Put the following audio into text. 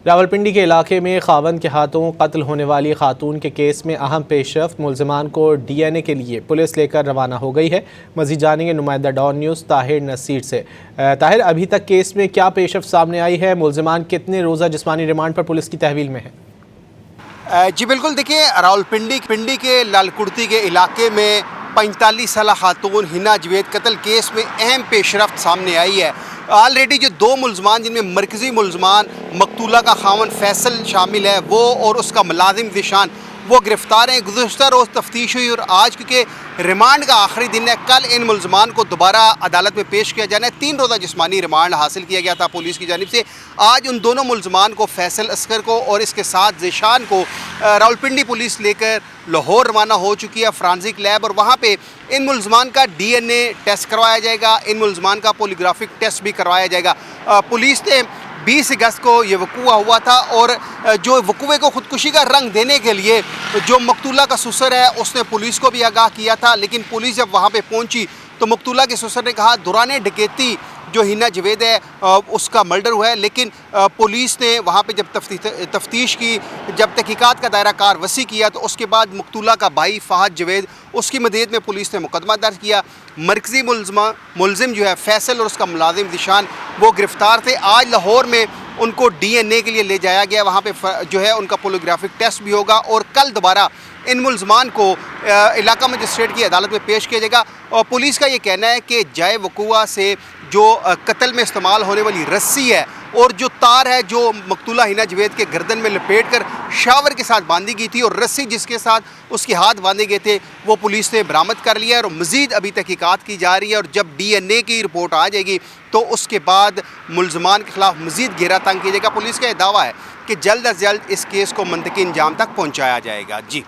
راولپنڈی کے علاقے میں خاوند کے ہاتھوں قتل ہونے والی خاتون کے کیس میں اہم پیش رفت، ملزمان کو ڈی این اے کے لیے پولیس لے کر روانہ ہو گئی ہے۔ مزید جانیں گے نمائندہ ڈان نیوز طاہر نصیر سے۔ طاہر، ابھی تک کیس میں کیا پیش رفت سامنے آئی ہے؟ ملزمان کتنے روزہ جسمانی ریمانڈ پر پولیس کی تحویل میں ہے؟ جی بالکل، دیکھیں راولپنڈی کے لال کرتی کے علاقے میں 45 سالہ خاتون حنا جوید قتل کیس میں اہم پیش رفت سامنے آئی ہے۔ آلریڈی جو دو ملزمان، جن میں مرکزی ملزمان مقتولہ کا خاوند فیصل شامل ہے، وہ اور اس کا ملازم ذیشان، وہ گرفتار ہیں۔ گزشتہ روز تفتیش ہوئی اور آج کیونکہ ریمانڈ کا آخری دن ہے، کل ان ملزمان کو دوبارہ عدالت میں پیش کیا جانا ہے۔ 3 روزہ جسمانی ریمانڈ حاصل کیا گیا تھا پولیس کی جانب سے۔ آج ان دونوں ملزمان کو، فیصل اصغر کو اور اس کے ساتھ ذیشان کو، راولپنڈی پولیس لے کر لاہور روانہ ہو چکی ہے فرانزک لیب، اور وہاں پہ ان ملزمان کا ڈی این اے ٹیسٹ کروایا جائے گا، ان ملزمان کا پولیگرافک ٹیسٹ بھی کروایا جائے گا۔ پولیس نے 20 اگست کو یہ وقوع ہوا تھا، اور جو وقوعے کو خودکشی کا رنگ دینے کے لیے جو مقتولہ کا سسر ہے اس نے پولیس کو بھی آگاہ کیا تھا، لیکن پولیس جب وہاں پہ پہنچی تو مقتولہ کے سسر نے کہا دوران ڈکیتی جو حنا جوید ہے اس کا مرڈر ہوا ہے، لیکن پولیس نے وہاں پہ جب تفتیش کی، جب تحقیقات کا دائرہ کار وسیع کیا، تو اس کے بعد مقتولہ کا بھائی فہد جوید، اس کی مدید میں پولیس نے مقدمہ درج کیا۔ مرکزی ملزم جو ہے فیصل اور اس کا ملازم ذیشان، وہ گرفتار تھے۔ آج لاہور میں ان کو ڈی این اے کے لیے لے جایا گیا، وہاں پہ جو ہے ان کا پولیگرافک ٹیسٹ بھی ہوگا، اور کل دوبارہ ان ملزمان کو علاقہ مجسٹریٹ کی عدالت میں پیش کیا جائے گا۔ اور پولیس کا یہ کہنا ہے کہ جائے وقوع سے جو قتل میں استعمال ہونے والی رسی ہے اور جو تار ہے جو مقتولہ حنا جوید کے گردن میں لپیٹ کر شاور کے ساتھ باندھی گئی تھی، اور رسی جس کے ساتھ اس کے ہاتھ باندھے گئے تھے، وہ پولیس نے برآمد کر لیا ہے، اور مزید ابھی تحقیقات کی جا رہی ہے۔ اور جب ڈی این اے کی رپورٹ آ جائے گی تو اس کے بعد ملزمان کے خلاف مزید گھیرا تنگ کیا جائے گا۔ پولیس کا یہ دعویٰ ہے کہ جلد از جلد اس کیس کو منطقی انجام تک پہنچایا جائے گا۔ جی